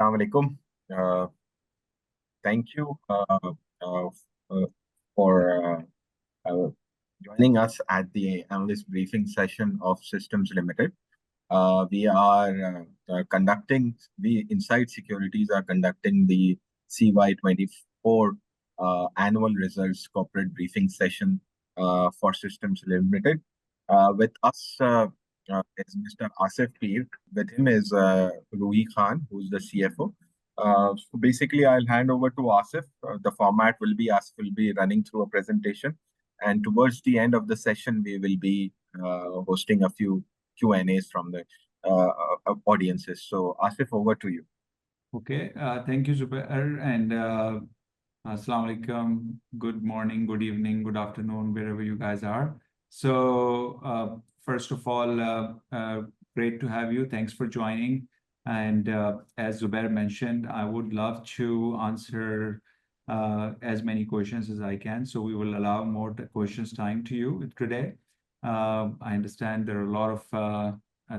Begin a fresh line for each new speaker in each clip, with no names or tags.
Assalamu alaikum. Uh, Thank you uh, for joining us at the analyst briefing session of Systems Limited. We are conducting, the Insight Securities are conducting the CY2024 annual results corporate briefing session for Systems Limited. With us is Mr. Asif Peer. With him is Ruhi Khan, who's the CFO. So basically, I'll hand over to Asif. The format will be Asif will be running through a presentation, and towards the end of the session, we will be hosting a few Q&As from the audiences. So, Asif, over to you.
Okay, thank you, Zubair, and Assalamu alaikum. Good morning, good evening, good afternoon, wherever you guys are. So, first of all, great to have you. Thanks for joining. And as Zubair mentioned, I would love to answer as many questions as I can. So we will allow more questions time to you today. I understand there are a lot of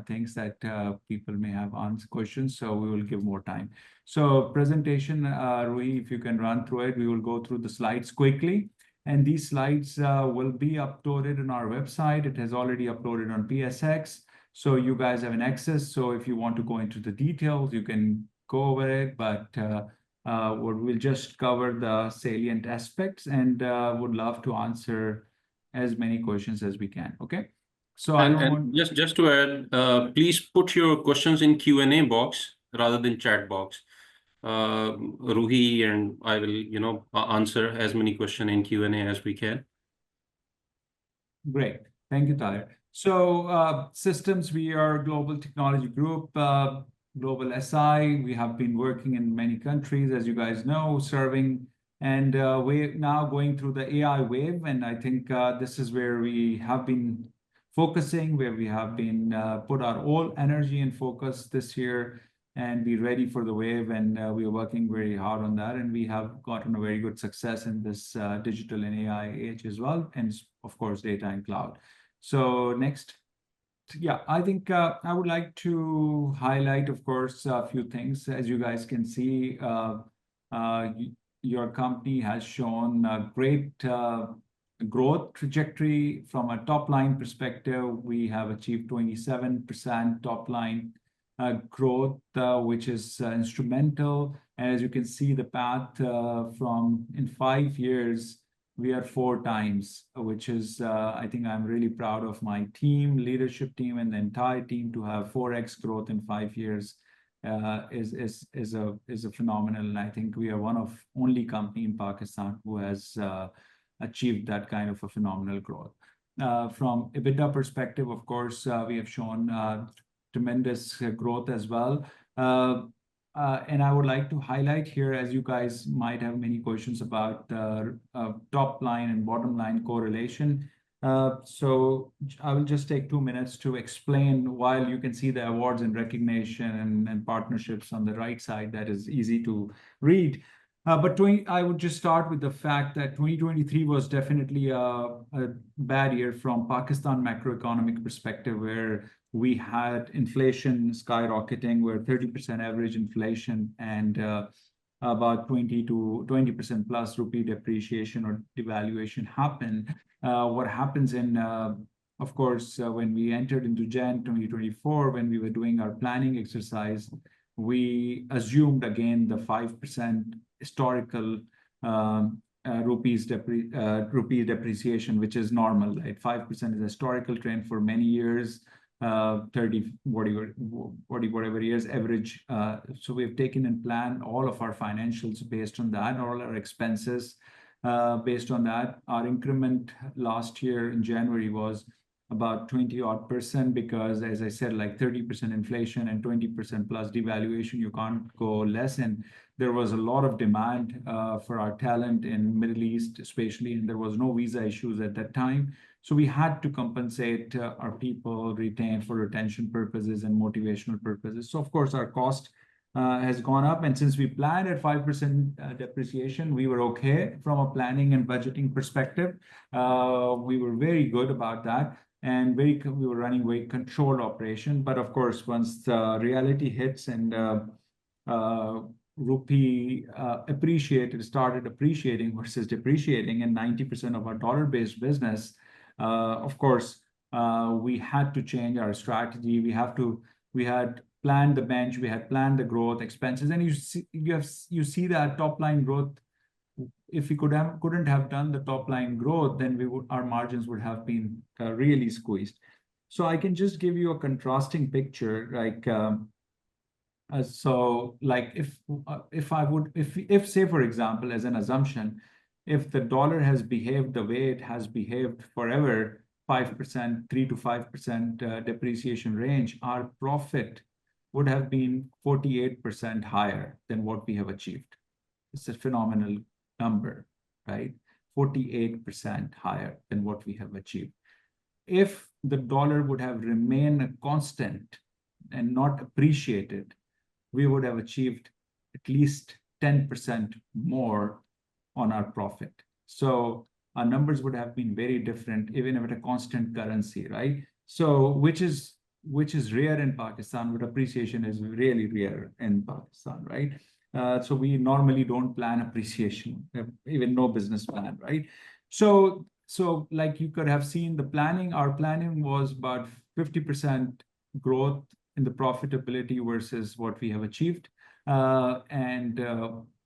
things that people may have answered questions, so we will give more time. So presentation, Rui, if you can run through it, we will go through the slides quickly. And these slides will be uploaded on our website. It has already uploaded on PSX. So you guys have an access. So if you want to go into the details, you can go over it. But we'll just cover the salient aspects and would love to answer as many questions as we can. Okay. So
just to add, please put your questions in Q&A box rather than chat box. Ruhi and I will, answer as many questions in Q&A as we can.
Great. Thank you, Tahir. So systems, we are a global technology group, global SI. We have been working in many countries, as you guys know, serving. And we're now going through the AI wave. And I think this is where we have been focusing, where we have been put our all energy and focus this year and be ready for the wave. And we are working very hard on that. And we have gotten a very good success in this digital and AI age as well. And of course, data and cloud. So next. Yeah, I think I would like to highlight, of course, a few things. As you guys can see, your company has shown a great growth trajectory from a top line perspective. We have achieved 27% top line growth, which is instrumental. And as you can see, the path from in 5 years, we are 4 times, which is, I think I'm really proud of my team, leadership team, and the entire team to have 4x growth in 5 years is a phenomenal. And I think we are one of only company in Pakistan who has achieved that kind of a phenomenal growth. From EBITDA perspective, of course, we have shown tremendous growth as well. And I would like to highlight here, as you guys might have many questions about top line and bottom line correlation. So I will just take 2 minutes to explain. While you can see the awards and recognition and partnerships on the right side, that is easy to read. But I would just start with the fact that 2023 was definitely a bad year from Pakistan macroeconomic perspective, where we had inflation skyrocketing, where 30% average inflation and about 20% plus rupee depreciation or devaluation happened. What happens in, of course, when we entered into Jan 2024, when we were doing our planning exercise, we assumed again the 5% historical rupee depreciation, which is normal, right? 5% is a historical trend for many years. 30, 40, whatever years average. So we've taken and planned all of our financials based on that, all our expenses based on that. Our increment last year in January was about 20% because, as I said, like 30% inflation and 20% plus devaluation, you can't go less. And there was a lot of demand for our talent in Middle East, especially, and there was no visa issues at that time. So we had to compensate our people, retain for retention purposes and motivational purposes. So of course, our cost has gone up. And since we planned at 5% depreciation, we were okay from a planning and budgeting perspective. We were very good about that. And we were running very controlled operation. But of course, once the reality hits and rupee started appreciating versus depreciating, and 90% of our dollar-based business, of course, we had to change our strategy. We had planned the bench, we had planned the growth expenses, and you see that top line growth. If we couldn't have done the top line growth, then our margins would have been really squeezed. So I can just give you a contrasting picture, like so like if say, for example, as an assumption, if the dollar has behaved the way it has behaved forever, 5%, 3 to 5% depreciation range, our profit would have been 48% higher than what we have achieved. It's a phenomenal number, right? 48% higher than what we have achieved. If the dollar would have remained a constant and not appreciated, we would have achieved at least 10% more on our profit. So our numbers would have been very different, even if at a constant currency, right? So which is rare in Pakistan, but appreciation is really rare in Pakistan, right? So we normally don't plan appreciation, even no business plan, right? So like you could have seen the planning, our planning was about 50% growth in the profitability versus what we have achieved. And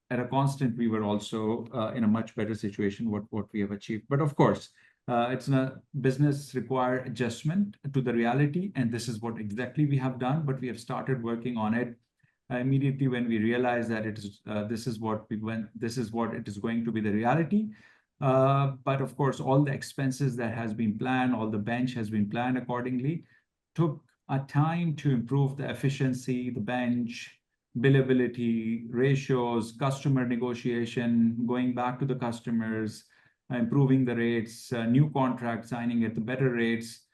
at a constant, we were also in a much better situation what we have achieved. But of course, it's a business require adjustment to the reality, and this is what exactly we have done. But we have started working on it immediately when we realized that this is what it is going to be the reality. But of course, all the expenses that has been planned, all the bench has been planned accordingly, took a time to improve the efficiency, the bench, billability, ratios, customer negotiation, going back to the customers, improving the rates, new contract signing at the better rates,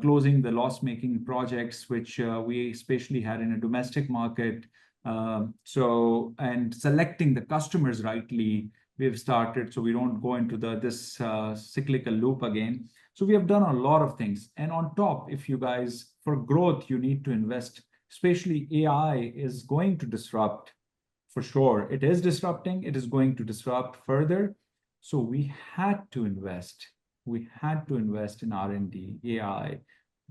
closing the loss-making projects, which we especially had in a domestic market. And selecting the customers rightly, we've started so we don't go into this cyclical loop again. So we have done a lot of things. And on top, if you guys, for growth, you need to invest, especially AI is going to disrupt, for sure. It is disrupting, it is going to disrupt further. So we had to invest. We had to invest in R&D, AI,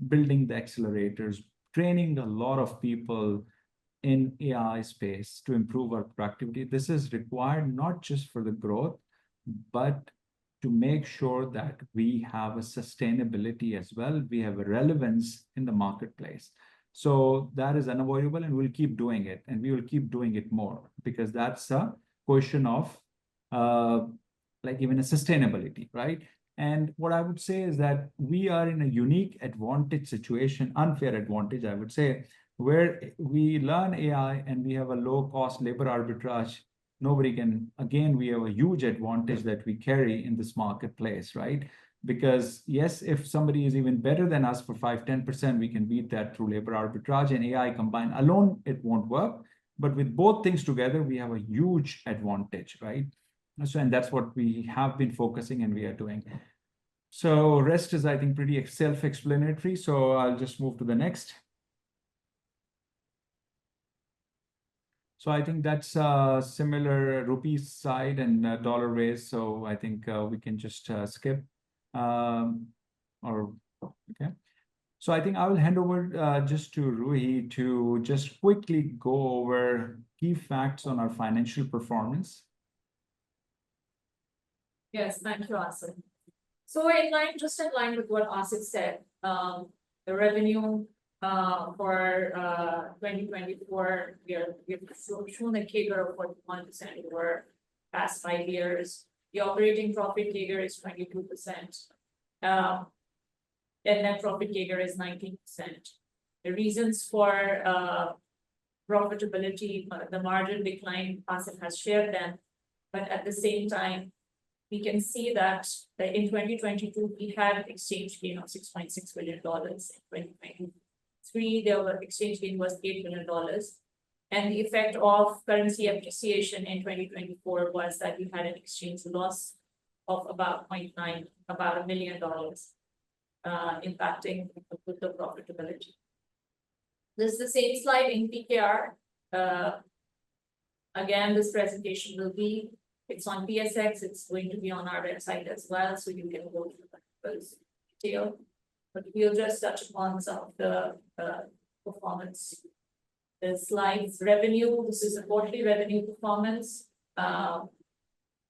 building the accelerators, training a lot of people in AI space to improve our productivity. This is required not just for the growth, but to make sure that we have a sustainability as well. We have a relevance in the marketplace. So that is unavoidable, and we'll keep doing it, and we will keep doing it more, because that's a question of like even a sustainability, right? And what I would say is that we are in a unique advantage situation, unfair advantage, I would say, where we learn AI and we have a low-cost labor arbitrage. Nobody can, again, we have a huge advantage that we carry in this marketplace, right? Because yes, if somebody is even better than us for 5-10%, we can beat that through labor arbitrage and AI combined. Alone, it won't work. But with both things together, we have a huge advantage, right? So, and that's what we have been focusing and we are doing. So rest is, I think, pretty self-explanatory. So I'll just move to the next. So I think that's similar rupee side and dollar raise. So I think we can just skip. Okay. So I think I will hand over just to Ruhi to just quickly go over key facts on our financial performance.
Yes, thank you, Asif. So just in line with what Asif said, the revenue for 2024, we've shown a CAGR of 41% over past 5 years. The operating profit CAGR is 22%. And net profit CAGR is 19%. The reasons for profitability, the margin decline, Asif has shared them. But at the same time, we can see that in 2022, we had exchange gain of $6.6 billion. In 2023, the exchange gain was $8 billion. And the effect of currency appreciation in 2024 was that we had an exchange loss of about $1 million, impacting the profitability. This is the same slide in PKR. Again, this presentation it's on PSX, it's going to be on our website as well, so you can go through those detail. But we'll just touch upon some of the performance. The slides, revenue, this is a quarterly revenue performance.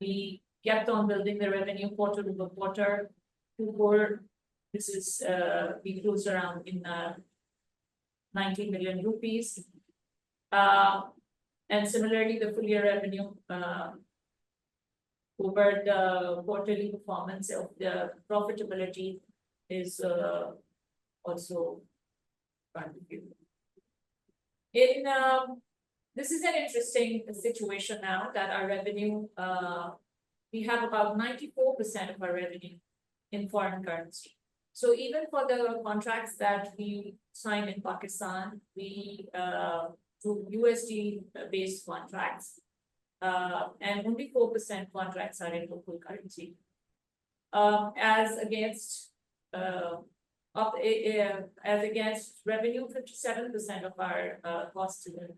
We kept on building the revenue quarter over quarter. Q4, this is, we closed around in 90 million rupees. And similarly, the full year revenue over the quarterly performance of the profitability is also contributing. This is an interesting situation now that our revenue, we have about 94% of our revenue in foreign currency. So even for the contracts that we sign in Pakistan, we do USD based contracts, and only 4% contracts are in local currency. As against revenue, 57% of our cost is in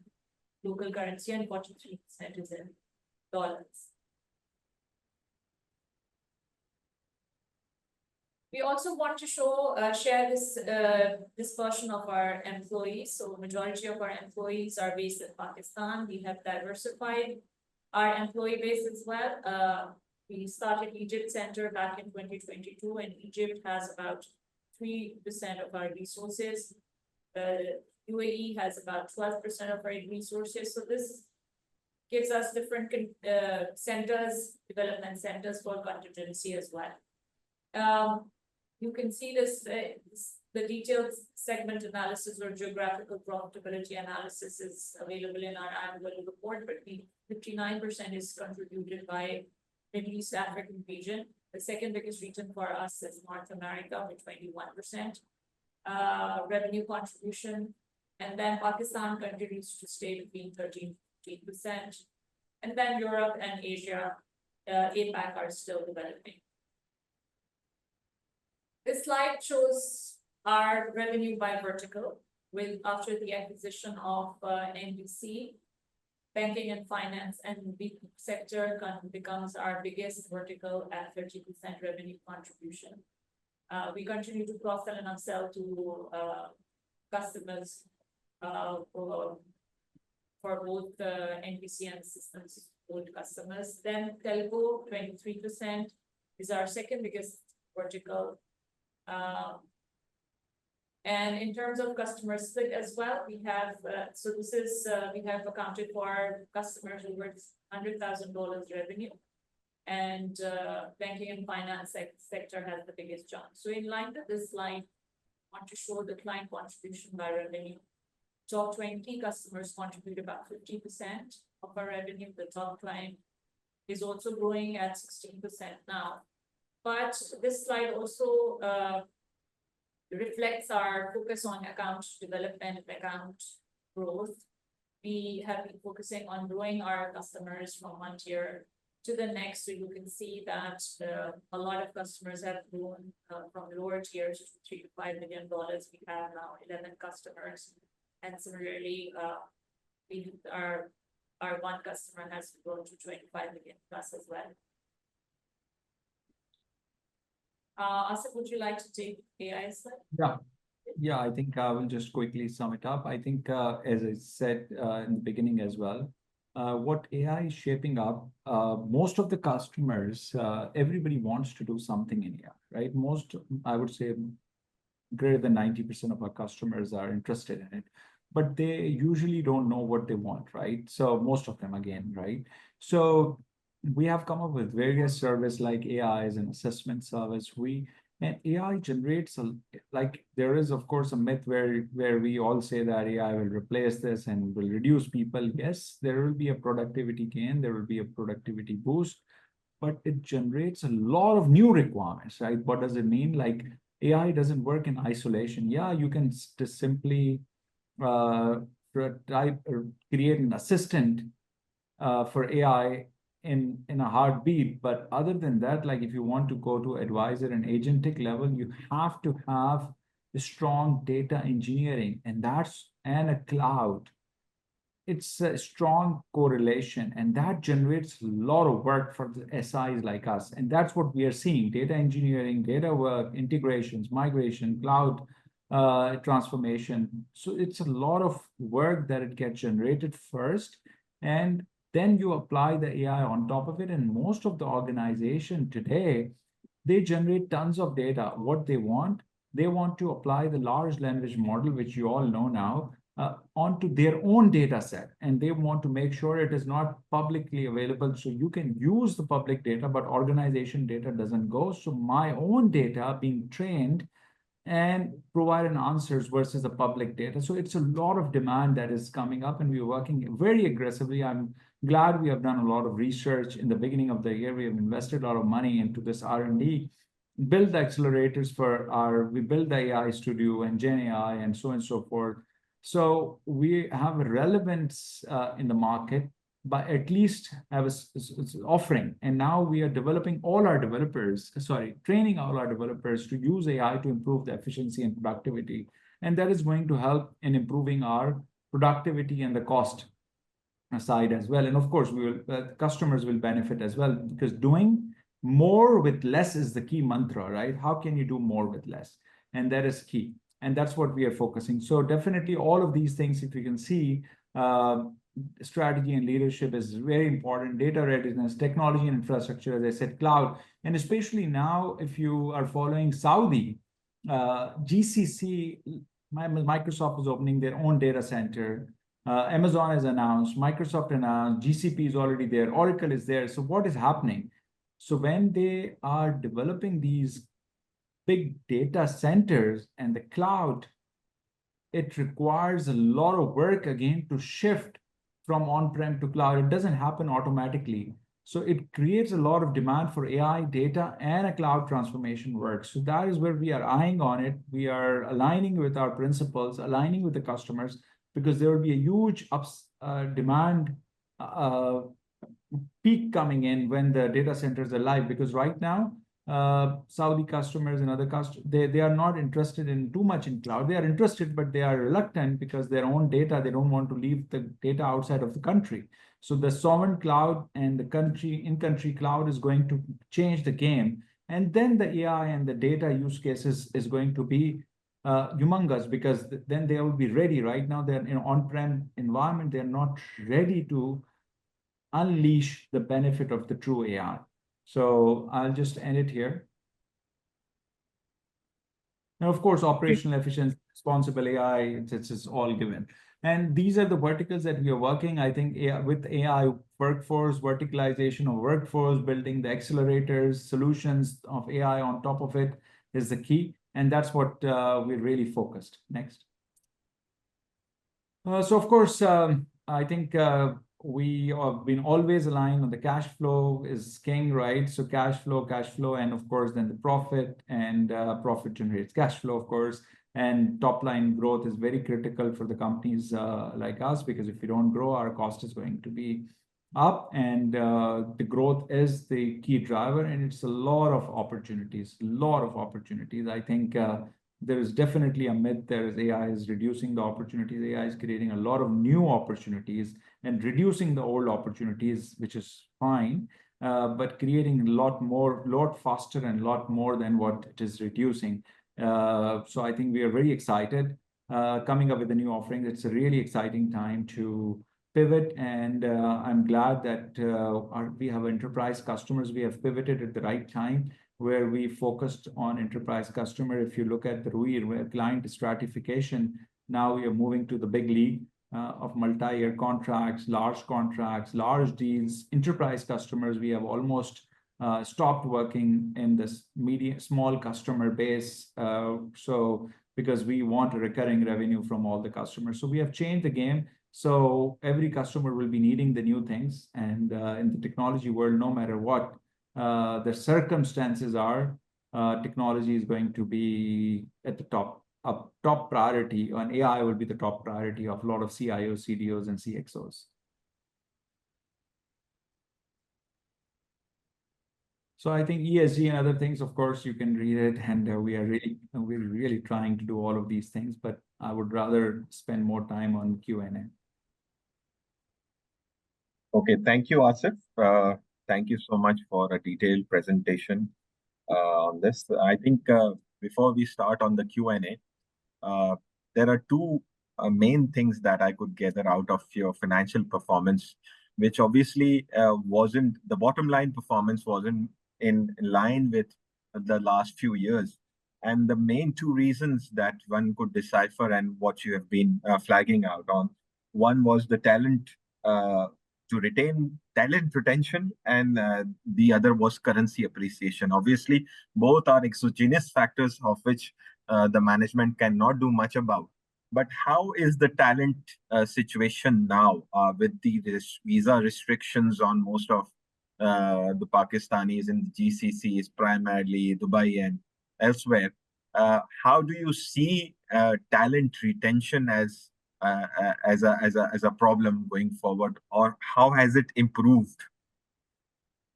local currency and 43% is in dollars. We also want to share this dispersion of our employees. So majority of our employees are based in Pakistan. We have diversified our employee base as well. We started Egypt Center back in 2022, and Egypt has about 3% of our resources. UAE has about 12% of our resources. So this gives us different centers, development centers for contingency as well. You can see this, the detailed segment analysis or geographical profitability analysis is available in our annual report, but 59% is contributed by Middle East African region. The second biggest region for us is North America with 21% revenue contribution. And then Pakistan continues to stay between 13-15%. And then Europe and Asia, APAC are still developing. This slide shows our revenue by vertical with after the acquisition of NBC, banking and finance and big sector becomes our biggest vertical at 30% revenue contribution. We continue to cross-sell and upsell to customers for both NBC and systems support customers. Then telco, 23% is our second biggest vertical. And in terms of customer split as well, we have, so this is, we have accounted for customers over $100,000 revenue, and banking and finance sector has the biggest jump. So in line with this slide, I want to show the client contribution by revenue. Top 20 customers contribute about 50% of our revenue. The top client is also growing at 16% now. But this slide also reflects our focus on account development, account growth. We have been focusing on growing our customers from one tier to the next. So you can see that a lot of customers have grown from lower tiers to $3 to $5 million. We have now 11 customers. And similarly, our one customer has grown to 25 million plus as well. Asif, would you like to take AI slide?
Yeah, I think I will just quickly sum it up. I think, as I said in the beginning as well, what AI is shaping up, most of the customers, everybody wants to do something in AI, right? Most, I would say, greater than 90% of our customers are interested in it, but they usually don't know what they want, right? So most of them again, right? So we have come up with various services like AI as an assessment service. And AI generates like there is of course a myth where we all say that AI will replace this and will reduce people. Yes, there will be a productivity gain, there will be a productivity boost, but it generates a lot of new requirements, right? What does it mean? Like AI doesn't work in isolation. Yeah, you can just simply create an assistant for AI in a heartbeat, but other than that, like if you want to go to advisor and agentic level, you have to have a strong data engineering, and a cloud. it's a strong correlation, and that generates a lot of work for the SIs like us. And that's what we are seeing: data engineering, data work, integrations, migration, cloud transformation. So it's a lot of work that it gets generated first, and then you apply the AI on top of it. And most of the organization today, they generate tons of data. What they want to apply the large language model, which you all know now, onto their own data set. And they want to make sure it is not publicly available. So you can use the public data, but organization data doesn't go. So my own data being trained and provide an answers versus the public data. So it's a lot of demand that is coming up, and we're working very aggressively. I'm glad we have done a lot of research in the beginning of the year. We have invested a lot of money into this R&D, build the accelerators we build the AI studio and Gen AI and so on and so forth. So we have a relevance in the market, but at least have a offering. And now we are developing training all our developers to use AI to improve the efficiency and productivity. And that is going to help in improving our productivity and the cost side as well. And of course, customers will benefit as well, because doing more with less is the key mantra, right? How can you do more with less? And that is key. And that's what we are focusing. So definitely all of these things, if you can see, strategy and leadership is very important. Data readiness, technology and infrastructure, as I said, cloud. And especially now, if you are following Saudi, GCC, Microsoft is opening their own data center. Amazon has announced, Microsoft announced, GCP is already there, Oracle is there. So what is happening? So when they are developing these big data centers and the cloud, it requires a lot of work again to shift from on-prem to cloud. It doesn't happen automatically. So it creates a lot of demand for AI, data, and a cloud transformation work. So that is where we are eyeing on it. We are aligning with our principals, aligning with the customers, because there will be a huge demand peak coming in when the data centers are live. Because right now, Saudi customers and other customers, they are not interested in too much in cloud. They are interested, but they are reluctant because their own data, they don't want to leave the data outside of the country. So the sovereign cloud and the in-country cloud is going to change the game. And then the AI and the data use cases is going to be humongous, because then they will be ready. Right now, they're in on-prem environment. They're not ready to unleash the benefit of the true AI. So I'll just end it here. And of course, operational efficiency, responsible AI, it's all given. And these are the verticals that we are working. I think with AI workforce, verticalization of workforce, building the accelerators, solutions of AI on top of it is the key. And that's what we're really focused. Next. So of course, I think we have been always aligned on the cash flow is king, right? So cash flow, and of course, then the profit, and profit generates cash flow, of course. And top line growth is very critical for the companies like us, because if we don't grow, our cost is going to be up, and the growth is the key driver, and it's a lot of opportunities, I think there is definitely a myth there is AI is reducing the opportunities. AI is creating a lot of new opportunities and reducing the old opportunities, which is fine, but creating a lot faster and a lot more than what it is reducing. So I think we are very excited coming up with a new offering. It's a really exciting time to pivot, and I'm glad that we have enterprise customers. We have pivoted at the right time, where we focused on enterprise customer. If you look at the ROI, client stratification, now we are moving to the big league of multi-year contracts, large deals. Enterprise customers, we have almost stopped working in this small customer base. So because we want a recurring revenue from all the customers. So we have changed the game. So every customer will be needing the new things. And in the technology world, no matter what the circumstances are, technology is going to be at the top priority, and AI will be the top priority of a lot of CIOs, CDOs, and CXOs. So I think ESG and other things, of course, you can read it, and we're really trying to do all of these things, but I would rather spend more time on Q&A.
Okay, thank you, Asif. Thank you so much for a detailed presentation on this. I think before we start on the Q&A, there are two main things that I could gather out of your financial performance, which obviously wasn't the bottom line performance wasn't in line with the last few years. And the main two reasons that one could decipher and what you have been flagging out on, one was the talent to retain talent retention, and the other was currency appreciation. Obviously, both are exogenous factors of which the management cannot do much about. But how is the talent situation now with the visa restrictions on most of the Pakistanis in the GCCs, primarily Dubai and elsewhere? How do you see talent retention as a problem going forward, or how has it improved?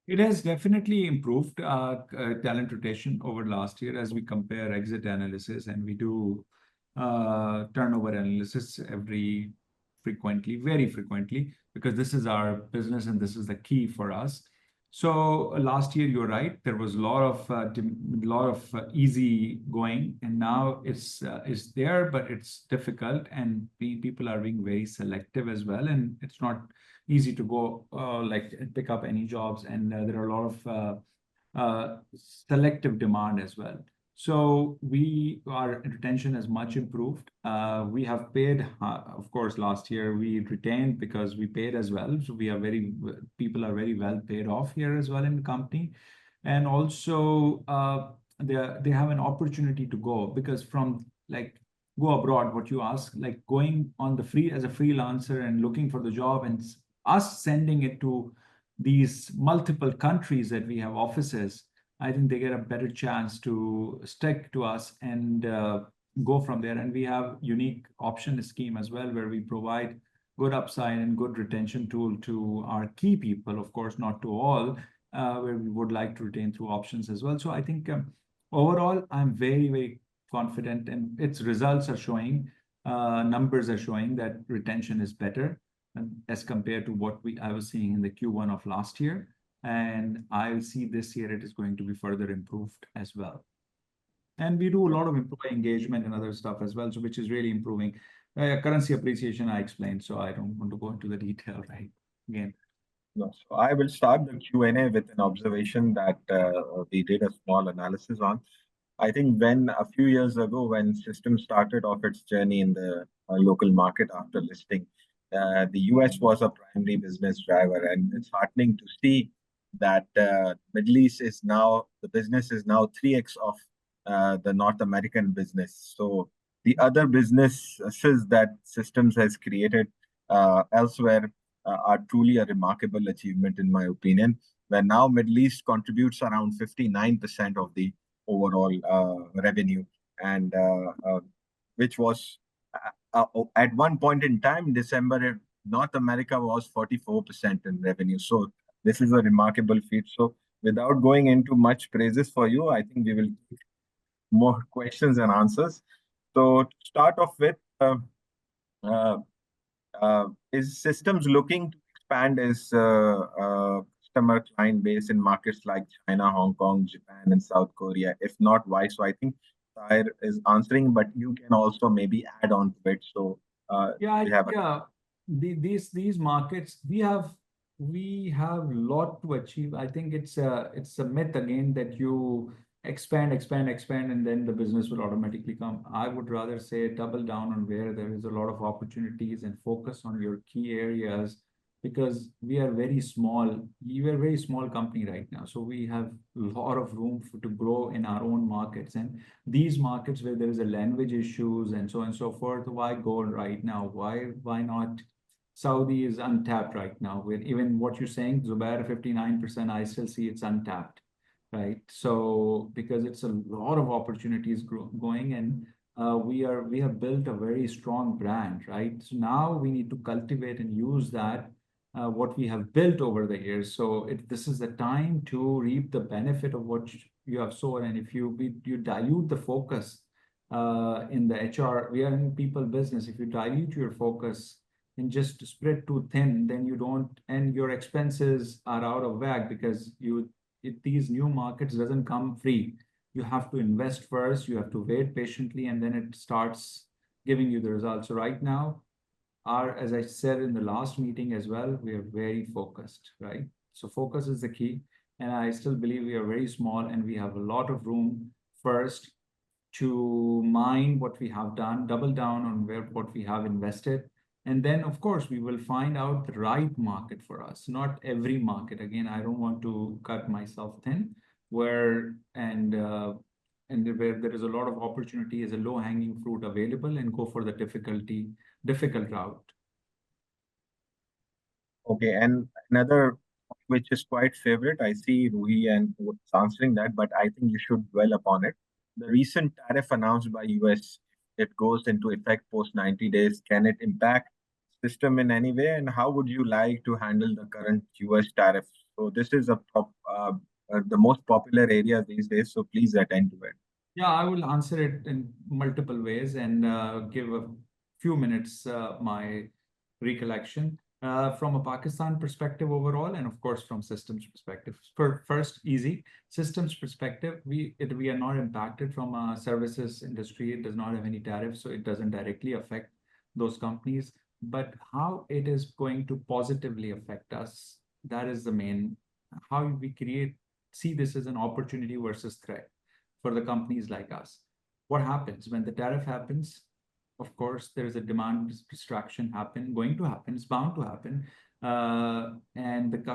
It has definitely improved talent rotation over last year as we compare exit analysis, and we do turnover analysis very frequently, because this is our business and this is the key for us. So last year, you're right, there was a lot of easy going, and now it's there, but it's difficult, and people are being very selective as well, and it's not easy to go like pick up any jobs, and there are a lot of selective demand as well. So our retention has much improved. We have paid, of course, last year we retained because we paid as well. So people are very well paid off here as well in the company. And also they have an opportunity to go, because from like go abroad, what you ask, like going on as a freelancer and looking for the job, and us sending it to these multiple countries that we have offices, I think they get a better chance to stick to us and go from there. And we have unique option scheme as well, where we provide good upside and good retention tool to our key people, of course, not to all, where we would like to retain through options as well. So I think overall, I'm very, very confident, and its results are showing, numbers are showing that retention is better as compared to what I was seeing in the Q1 of last year. And I see this year it is going to be further improved as well. And we do a lot of employee engagement and other stuff as well, so which is really improving. Currency appreciation, I explained, so I don't want to go into the detail right again.
No, so I will start the Q&A with an observation that we did a small analysis on. I think when a few years ago, when System started off its journey in the local market after listing, the US was a primary business driver, and it's heartening to see that Middle East is now, the business is now 3x of the North American business. So the other businesses that Systems has created elsewhere are truly a remarkable achievement, in my opinion, where now Middle East contributes around 59% of the overall revenue, and which was at one point in time, December, North America was 44% in revenue. So this is a remarkable feat. So without going into much praises for you, I think we will take more questions and answers. So to start off with, is Systems looking to expand its customer client base in markets like China, Hong Kong, Japan, and South Korea? If not, why? So I think Tahir is answering, but you can also maybe add on to it. So
yeah,
we have
these markets, we have a lot to achieve. I think it's a myth again that you expand, and then the business will automatically come. I would rather say double down on where there is a lot of opportunities and focus on your key areas, because we are very small. We are a very small company right now, so we have a lot of room to grow in our own markets. And these markets where there is a language issues and so on and so forth, why go right now? Why not? Saudi is untapped right now. With even what you're saying, Zubair, 59%, I still see it's untapped, right? So because it's a lot of opportunities going, and we have built a very strong brand, right? So now we need to cultivate and use that what we have built over the years. So this is the time to reap the benefit of what you have sown. And if you dilute the focus in the HR, we are in people business. If you dilute your focus and just spread too thin, then you don't, and your expenses are out of whack because these new markets doesn't come free. You have to invest first, you have to wait patiently, and then it starts giving you the results. So right now, as I said in the last meeting as well, we are very focused, right? So focus is the key. And I still believe we are very small and we have a lot of room first to mine what we have done, double down on what we have invested. And then, of course, we will find out the right market for us, not every market. Again, I don't want to cut myself thin and where there is a lot of opportunity as a low-hanging fruit available and go for the difficult route.
Okay, and another which is quite favorite, I see Ruhi and was answering that, but I think you should dwell upon it. The recent tariff announced by US, it goes into effect post 90 days. Can it impact system in any way? And how would you like to handle the current US tariff? So this is the most popular area these days, so please attend to it.
Yeah, I will answer it in multiple ways and give a few minutes my recollection. From a Pakistan perspective overall, and of course from systems perspective. First, easy systems perspective, we are not impacted from a services industry. It does not have any tariffs, so it doesn't directly affect those companies. But how it is going to positively affect us, that is the main, how we see this as an opportunity versus threat for the companies like us. What happens when the tariff happens? Of course, there is a demand destruction going to happen, it's bound to happen. And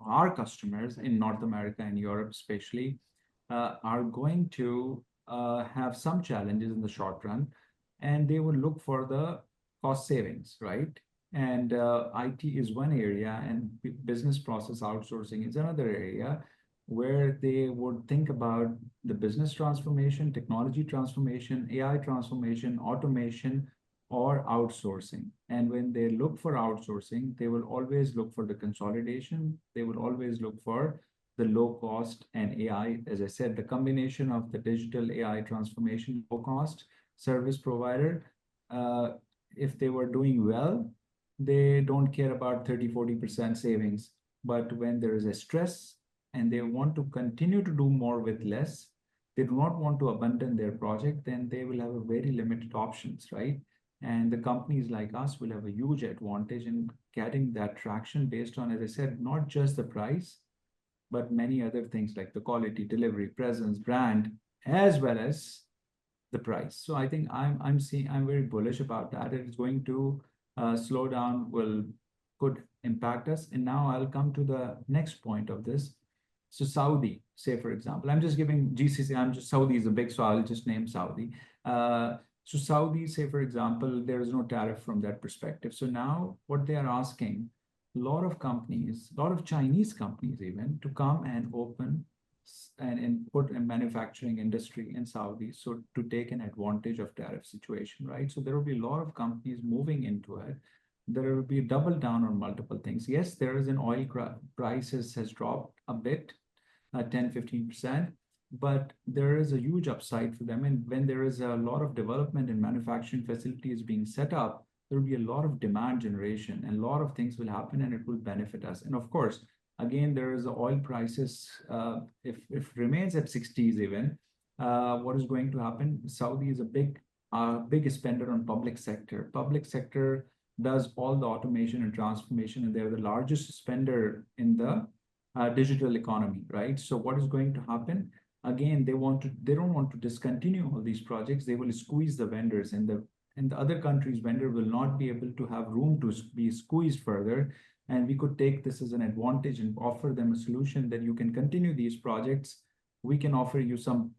our customers in North America and Europe especially, are going to have some challenges in the short run, and they will look for the cost savings, right? And IT is one area, and business process outsourcing is another area where they would think about the business transformation, technology transformation, AI transformation, automation, or outsourcing. And when they look for outsourcing, they will always look for the consolidation. They will always look for the low cost and AI. As I said, the combination of the digital AI transformation, low cost service provider, if they were doing well, they don't care about 30-40% savings. But when there is a stress, and they want to continue to do more with less, they do not want to abandon their project, then they will have a very limited options, right? And the companies like us will have a huge advantage in getting that traction based on, as I said, not just the price, but many other things like the quality, delivery, presence, brand, as well as the price. So I think I'm very bullish about that. It is going to slow down, could impact us. And now I'll come to the next point of this. So Saudi, say for example, I'm just giving GCC, Saudi is a big, so I'll just name Saudi. So Saudi, say for example, there is no tariff from that perspective. So now what they are asking, a lot of companies, a lot of Chinese companies even, to come and open and put a manufacturing industry in Saudi, so to take an advantage of tariff situation, right? So there will be a lot of companies moving into it. There will be a double down on multiple things. Yes, there is an oil prices has dropped a bit, 10-15%, but there is a huge upside for them. And when there is a lot of development and manufacturing facilities being set up, there will be a lot of demand generation and a lot of things will happen and it will benefit us. And of course, again, there is the oil prices, if it remains at 60s even, what is going to happen? Saudi is a big spender on public sector. Public sector does all the automation and transformation, and they're the largest spender in the digital economy, right? So what is going to happen? Again, they don't want to discontinue all these projects. They will squeeze the vendors, and the other countries' vendor will not be able to have room to be squeezed further. And we could take this as an advantage and offer them a solution that you can continue these projects. We can offer you some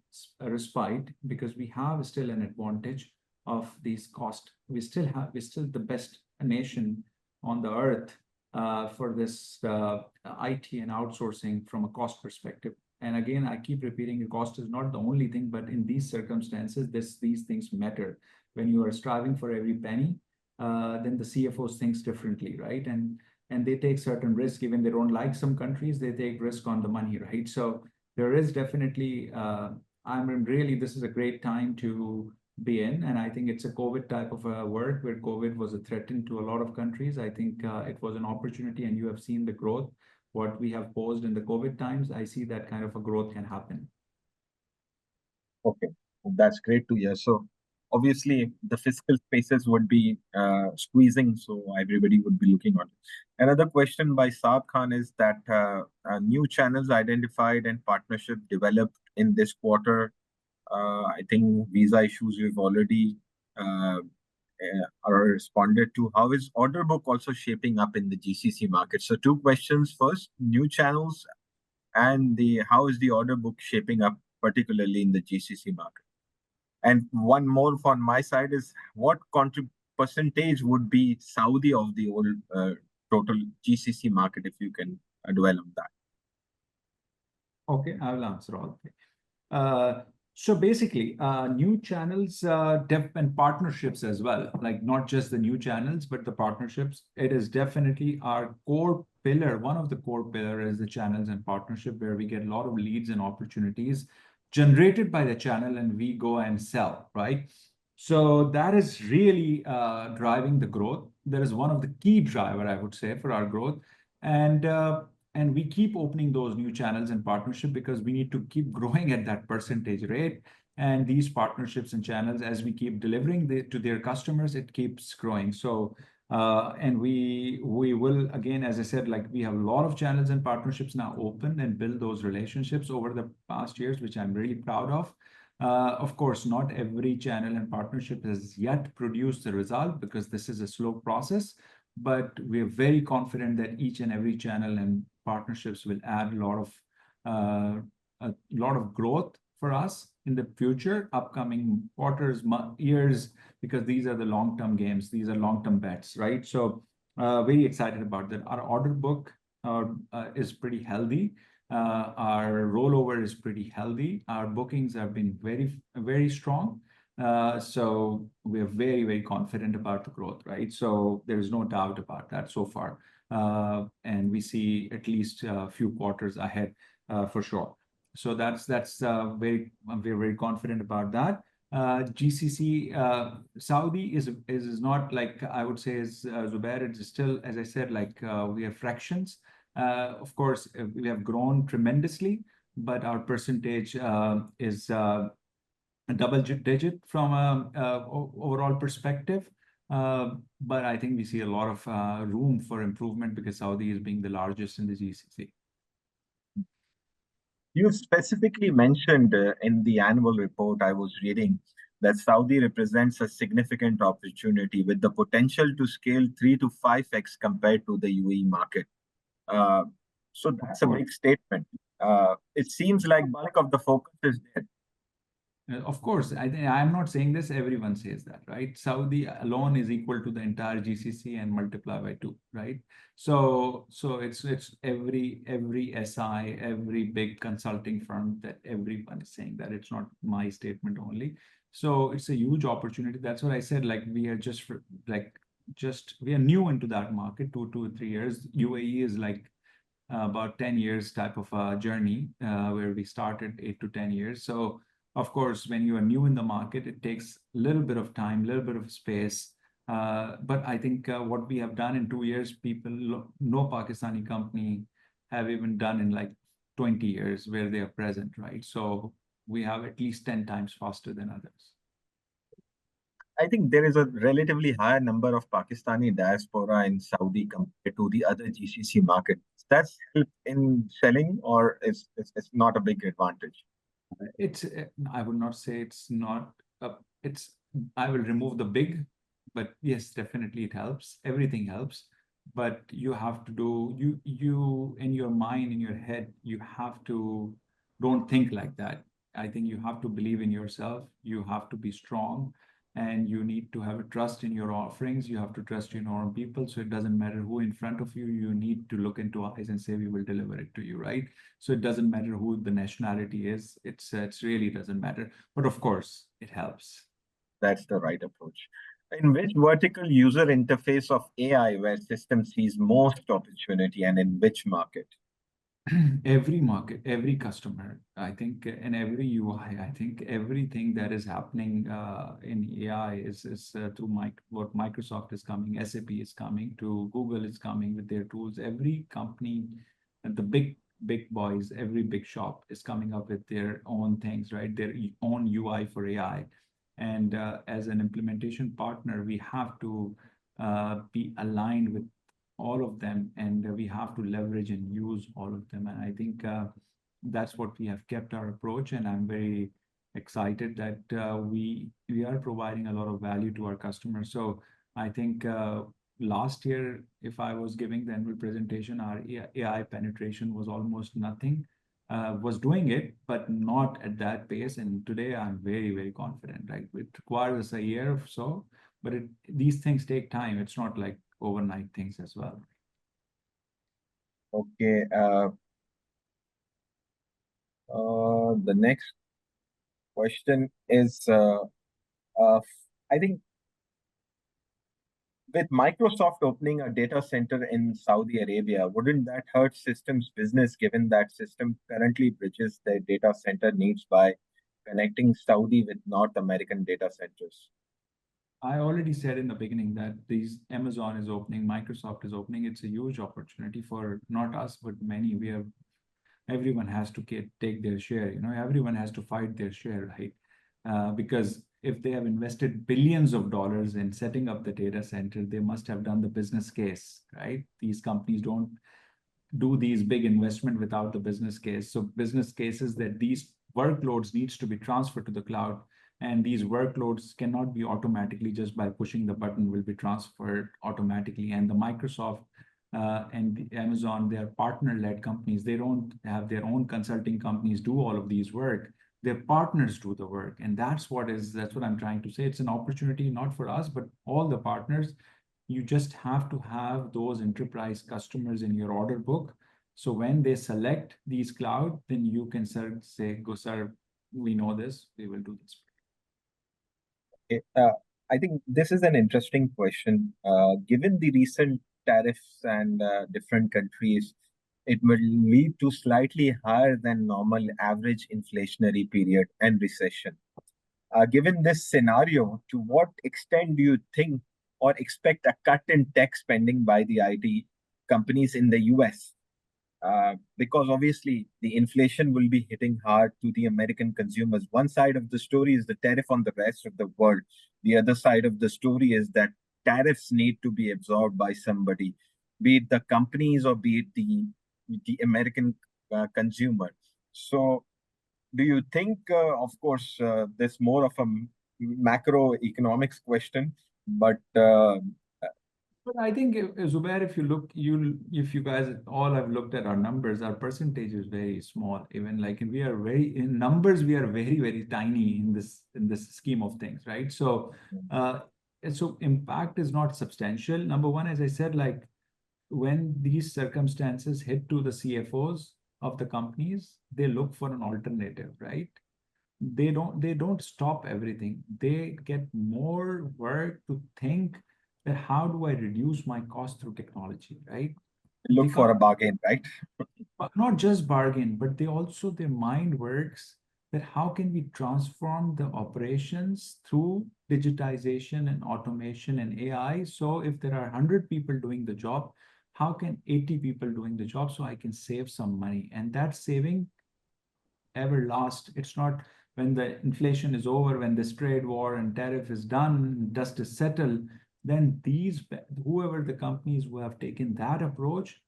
respite because we have still an advantage of these costs. We're still the best nation on the earth for this IT and outsourcing from a cost perspective. And again, I keep repeating, the cost is not the only thing, but in these circumstances, these things matter. When you are striving for every penny, then the CFOs thinks differently, right? And they take certain risk. Even they don't like some countries, they take risk on the money, right? So there is definitely, this is a great time to be in. And I think it's a COVID type of a work where COVID was a threat to a lot of countries. I think it was an opportunity, and you have seen the growth, what we have posed in the COVID times. I see that kind of a growth can happen.
Okay, that's great to hear. So obviously the fiscal spaces would be squeezing, so everybody would be looking on it. Another question by Saad Khan is that new channels identified and partnership developed in this quarter. I think visa issues we've already are responded to. How is order book also shaping up in the GCC market? So two questions. First, new channels, and the how is the order book shaping up, particularly in the GCC market? And one more from my side is what percentage would be Saudi of the whole total GCC market, if you can dwell on that?
Okay, I will answer all three. So basically, new channels, dev and partnerships as well, like not just the new channels, but the partnerships. It is definitely our core pillar. One of the core pillar is the channels and partnership, where we get a lot of leads and opportunities generated by the channel, and we go and sell, right? So that is really driving the growth. That is one of the key driver, I would say, for our growth. And we keep opening those new channels and partnership because we need to keep growing at that percentage rate. And these partnerships and channels, as we keep delivering to their customers, it keeps growing. So, and we will, again, as I said, like we have a lot of channels and partnerships now open and build those relationships over the past years, which I'm really proud of. Of course, not every channel and partnership has yet produced the result because this is a slow process, but we're very confident that each and every channel and partnerships will add a lot of growth for us in the future, upcoming quarters, years, because these are the long-term games. These are long-term bets, right? So very excited about that. Our order book is pretty healthy. Our rollover is pretty healthy. Our bookings have been very, very strong. So we're very, very confident about the growth, right? So there is no doubt about that so far. And we see at least a few quarters ahead for sure. So we're very confident about that. GCC, Saudi is not like, I would say, is Zubair, it's still, as I said, like we have fractions. Of course, we have grown tremendously, but our percentage is a double digit from a overall perspective. But I think we see a lot of room for improvement because Saudi is being the largest in the GCC.
You specifically mentioned in the annual report I was reading that Saudi represents a significant opportunity with the potential to scale 3 to 5x compared to the UAE market. So that's a big statement. It seems like bulk of the focus is there.
Of course, I'm not saying this, everyone says that, right? Saudi alone is equal to the entire GCC and multiply by 2, right? So it's every SI, every big consulting firm, that everyone is saying that. It's not my statement only. So it's a huge opportunity. That's what I said, like we are we are new into that market, 2 to 3 years. UAE is like about 10 years type of a journey, where we started 8 to 10 years. So of course, when you are new in the market, it takes a little bit of time, a little bit of space. But I think what we have done in 2 years, no Pakistani company have even done in like 20 years where they are present, right? So we have at least 10 times faster than others.
I think there is a relatively higher number of Pakistani diaspora in Saudi compared to the other GCC markets. That's help in selling, or it's not a big advantage?
I would not say it's not, I will remove the big, but yes, definitely it helps. Everything helps, but you have to do, you in your mind, in your head, you have to, don't think like that. I think you have to believe in yourself. You have to be strong, and you need to have a trust in your offerings. You have to trust in your own people. So it doesn't matter who in front of you, you need to look into eyes and say, we will deliver it to you, right? So it doesn't matter who the nationality is. It's really doesn't matter. But of course, it helps.
That's the right approach. In which vertical user interface of AI where system sees most opportunity, and in which market?
every market, every customer, I think, and every UI, I think everything that is happening in AI is through what Microsoft is coming, SAP is coming, to Google is coming with their tools. Every company, and the big boys, every big shop is coming up with their own things, right? Their own UI for AI. And as an implementation partner, we have to be aligned with all of them, and we have to leverage and use all of them. And I think that's what we have kept our approach, and I'm very excited that we are providing a lot of value to our customers. So I think last year, if I was giving the annual presentation, our AI penetration was almost nothing. Was doing it, but not at that pace. And today I'm very confident. Like, it requires us a year or so, but these things take time. It's not like overnight things as well.
Okay. The next question is, I think with Microsoft opening a data center in Saudi Arabia, wouldn't that hurt systems business, given that system currently bridges their data center needs by connecting Saudi with North American data centers?
I already said in the beginning that Amazon is opening, Microsoft is opening. It's a huge opportunity for not us, but many. Everyone has to take their share. Everyone has to fight their share, right? Because if they have invested billions of dollars in setting up the data center, they must have done the business case, right? These companies don't do these big investment without the business case. So business cases that these workloads needs to be transferred to the cloud, and these workloads cannot be automatically just by pushing the button will be transferred automatically. And the Microsoft and the Amazon, they are partner-led companies. They don't have their own consulting companies do all of these work. Their partners do the work. And that's what I'm trying to say. It's an opportunity not for us, but all the partners. You just have to have those enterprise customers in your order book. So when they select these cloud, then you can say, go, sir, we know this, we will do this.
Okay. I think this is an interesting question. Given the recent tariffs and different countries, it will lead to slightly higher than normal average inflationary period and recession. Given this scenario, to what extent do you think or expect a cut in tech spending by the IT companies in the US? Because obviously the inflation will be hitting hard to the American consumers. One side of the story is the tariff on the rest of the world. The other side of the story is that tariffs need to be absorbed by somebody, be it the companies or be it the American consumer. So do you think, of course, there's more of a macroeconomics question, but
But I think, Zubair, if you guys all have looked at our numbers, our percentage is very small. Even like in numbers, we are very tiny in this scheme of things, right? So, so impact is not substantial. Number one, as I said, like when these circumstances hit to the CFOs of the companies, they look for an alternative, right? They don't stop everything. They get more work to think that how do I reduce my cost through technology, right?
look for a bargain, right?
Not just bargain, but their mind works that how can we transform the operations through digitization and automation and AI. So if there are 100 people doing the job, how can 80 people doing the job so I can save some money? And that saving ever last. It's not when the inflation is over, when this trade war and tariff is done, dust is settled, then whoever the companies who have taken that approach,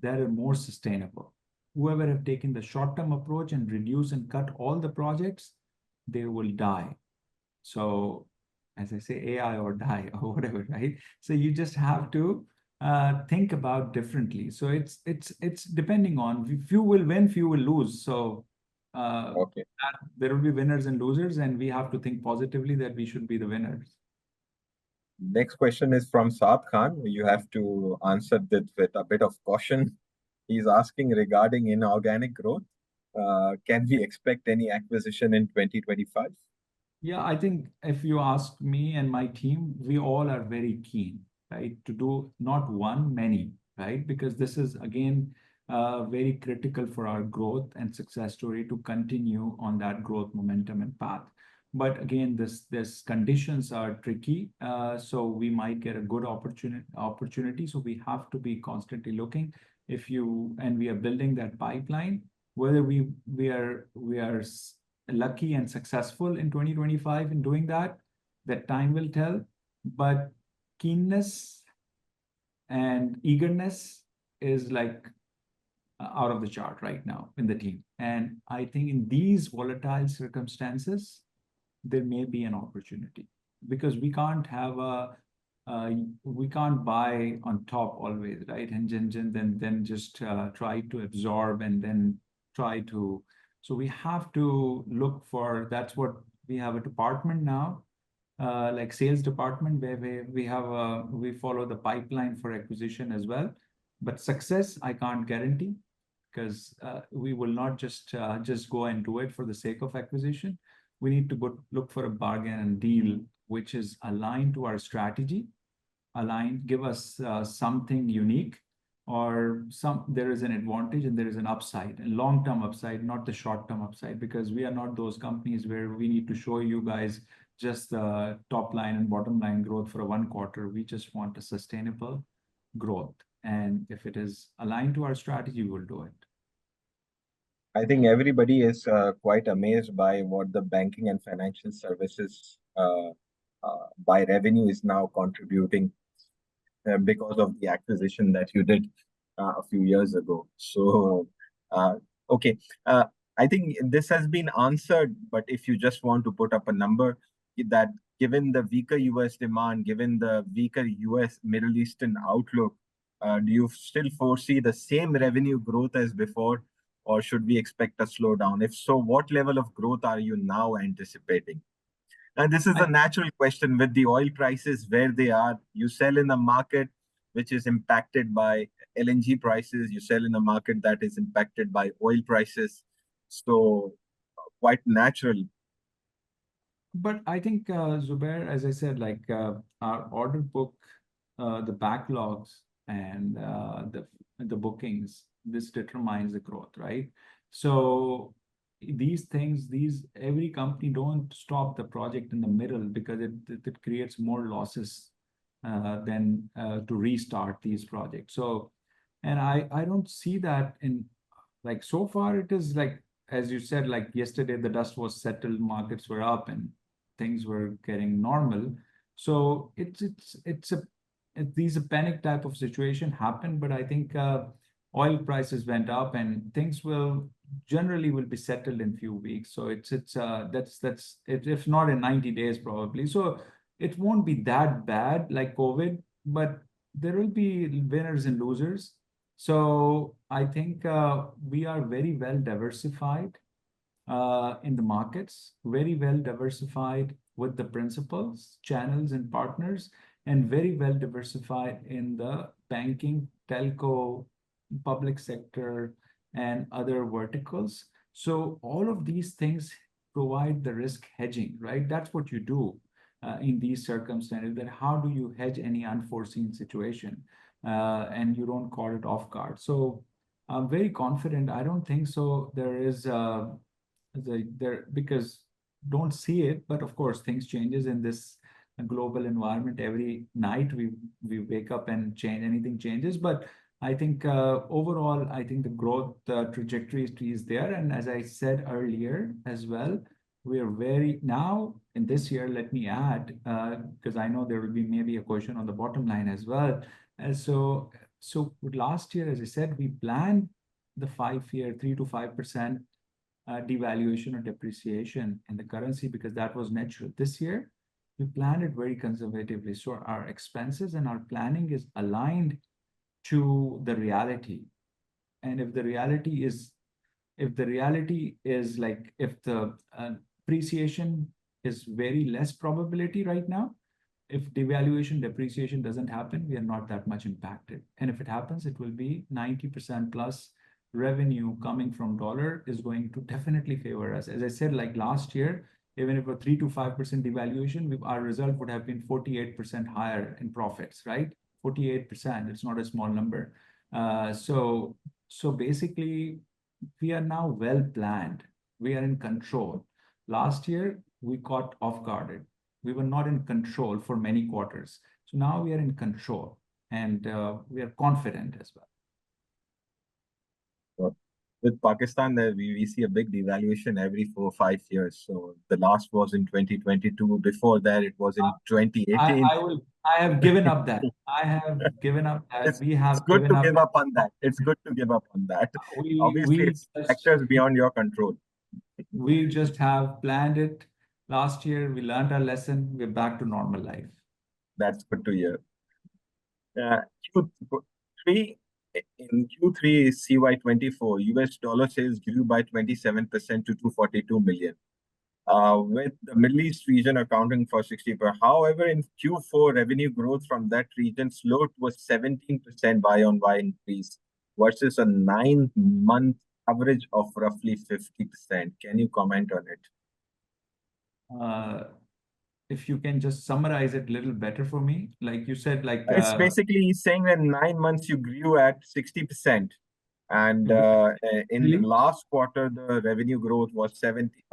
that are more sustainable. Whoever have taken the short-term approach and reduce and cut all the projects, they will die. So as I say, AI or die or whatever, right? So you just have to think about differently. So it's depending on, few will win, few will lose. So
Okay.
there will be winners and losers, and we have to think positively that we should be the winners.
Next question is from Saad Khan. You have to answer that with a bit of caution. He's asking regarding inorganic growth. Can we expect any acquisition in 2025?
Yeah, I think if you ask me and my team, we all are very keen, right, to do not one, many, right? Because this is again very critical for our growth and success story to continue on that growth momentum and path. But again, this conditions are tricky, so we might get a good opportunity. So we have to be constantly looking. And we are building that pipeline. Whether we are lucky and successful in 2025 in doing that time will tell. But keenness and eagerness is like out of the chart right now in the team. And I think in these volatile circumstances, there may be an opportunity, because we can't buy on top always, right? And then just try to absorb and then try to. So we have to look for. That's what we have a department now, like sales department, where we follow the pipeline for acquisition as well. But success, I can't guarantee, because we will not just go and do it for the sake of acquisition. We need to look for a bargain and deal which is aligned to our strategy, give us something unique, or there is an advantage and there is an upside, and long-term upside, not the short-term upside, because we are not those companies where we need to show you guys just the top line and bottom line growth for one quarter. We just want a sustainable growth. And if it is aligned to our strategy, we will do it.
I think everybody is quite amazed by what the banking and financial services by revenue is now contributing because of the acquisition that you did a few years ago. So, okay, I think this has been answered, but if you just want to put up a number, that given the weaker US demand, given the weaker US Middle Eastern outlook, do you still foresee the same revenue growth as before, or should we expect a slowdown? If so, what level of growth are you now anticipating? And this is a natural question with the oil prices where they are. You sell in a market which is impacted by LNG prices. You sell in a market that is impacted by oil prices. So quite natural.
But I think, Zubair, as I said, like our order book, the backlogs and the bookings, this determines the growth, right? So these things, every company don't stop the project in the middle, because it creates more losses than to restart these projects. So, and I don't see that in, like, so far it is like, as you said, like yesterday the dust was settled, markets were up and things were getting normal. So it's a panic type of situation happened, but I think oil prices went up and things generally will be settled in few weeks. So that's if not in 90 days probably. So it won't be that bad like COVID, but there will be winners and losers. So I think we are very well diversified in the markets, very well diversified with the principals, channels, and partners, and very well diversified in the banking, telco, public sector, and other verticals. So all of these things provide the risk hedging, right? That's what you do in these circumstances. That how do you hedge any unforeseen situation, and you don't call it off guard. So I'm very confident. I don't think so. There is because don't see it, but of course things changes in this global environment. Every night we wake up and anything changes. But I think overall, I think the growth trajectory is there. And as I said earlier as well, we are now in this year, let me add, because I know there will be maybe a question on the bottom line as well. And so last year, as I said, we planned the 5-year 3 to 5% devaluation or depreciation in the currency, because that was natural. This year, we planned it very conservatively. So our expenses and our planning is aligned to the reality. And if the reality is like, if the appreciation is very less probability right now, if devaluation, depreciation doesn't happen, we are not that much impacted. And if it happens, it will be 90% plus revenue coming from dollar is going to definitely favor us. As I said, like last year, even if a 3 to 5% devaluation, our result would have been 48% higher in profits, right? 48%, it's not a small number. So So basically, we are now well planned. We are in control. Last year, we got off guarded. We were not in control for many quarters. So now we are in control, and we are confident as well.
So with Pakistan, we see a big devaluation every 4 or 5 years. So the last was in 2022. Before that, it was in 2018.
I have given up that. I have given up that. We
It's
have
good
given
to
up
give up on that. It's good to give up on that. Obviously,
we
it's factors beyond your control.
we just have planned it. Last year, we learned our lesson. We're back to normal life.
That's good to hear. Q3 in Q3 CY24, US dollar sales grew by 27% to 242 million. With the Middle East region accounting for 60%. However, in Q4, revenue growth from that region slowed to a 17% Y-on-Y increase versus a 9-month average of roughly 50%. Can you comment on it?
If you can just summarize it a little better for me, like you said, like
It's basically saying that in 9 months you grew at 60%. And in the
Really?
last quarter, the revenue growth was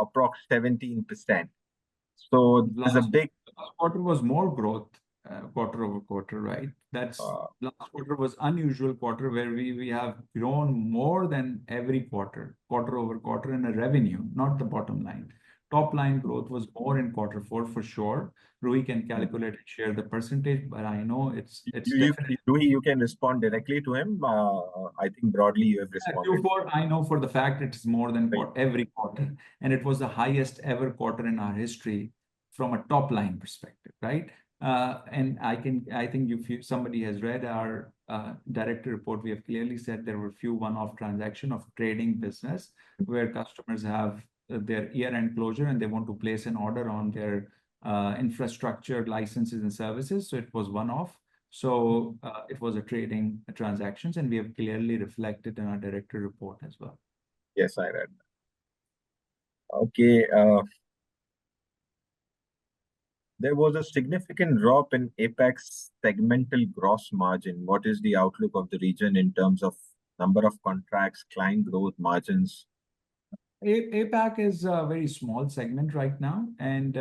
approx 17%. So there's a big
last quarter was more growth, quarter over quarter, right? That's last quarter was unusual quarter where we have grown more than every quarter over quarter in a revenue, not the bottom line. Top line growth was more in quarter four for sure. Rui can calculate and share the percentage, but I know it's definitely.
You can respond directly to him. I think broadly you have responded.
Q4, I know for the fact it's more than every quarter, and it was the highest ever quarter in our history from a top line perspective, right? And I think if somebody has read our director report, we have clearly said there were few one-off transaction of trading business where customers have their year-end closure and they want to place an order on their infrastructure licenses and services. So it was one-off. So it was a trading transactions, and we have clearly reflected in our director report as well.
Yes, I read that. Okay. There was a significant drop in APAC's segmental gross margin. What is the outlook of the region in terms of number of contracts, client growth, margins?
APAC is a very small segment right now, and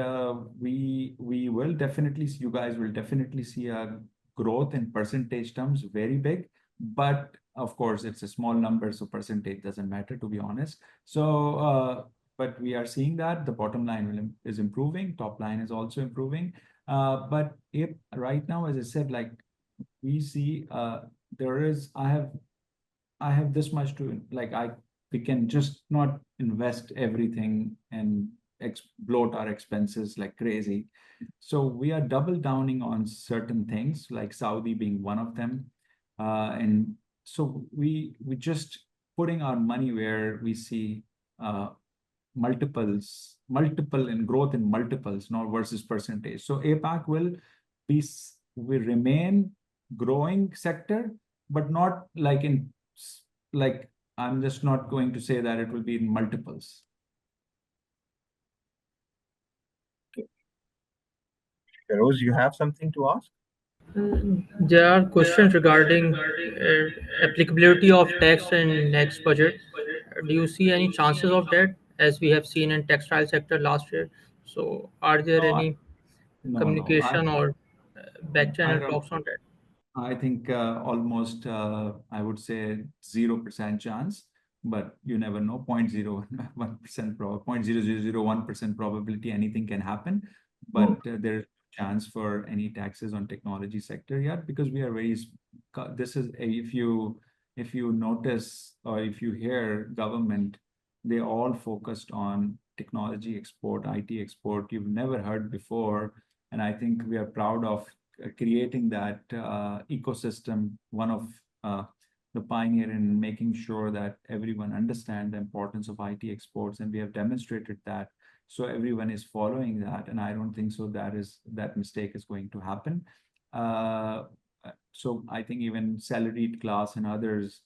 we will definitely, you guys will definitely see a growth in percentage terms, very big. But of course, it's a small number, so percentage doesn't matter, to be honest. So, but we are seeing that the bottom line is improving, top line is also improving. But if right now, as I said, like we see, I have this much to like we can just not invest everything and bloat our expenses like crazy. So we are double downing on certain things, like Saudi being one of them. And so we just putting our money where we see multiple in growth in multiples, not versus percentage. So APAC will remain growing sector, but not like in like I'm just not going to say that it will be in multiples.
Okay. Feroz, you have something to ask?
There are questions regarding applicability of tax in next budget. Do you see any chances of that, as we have seen in textile sector last year? So, are there any
No.
communication or back
I
channel
don't.
talks on that?
I think almost I would say 0% chance, but you never know. 0.01% 0.0001% probability anything can happen, but there's chance for any taxes on technology sector yet, because we are very. This is if you notice or if you hear government, they all focused on technology export, IT export. You've never heard before, and I think we are proud of creating that ecosystem, one of the pioneer in making sure that everyone understand the importance of IT exports, and we have demonstrated that. So everyone is following that, and I don't think so that mistake is going to happen. So I think even salaried class and others,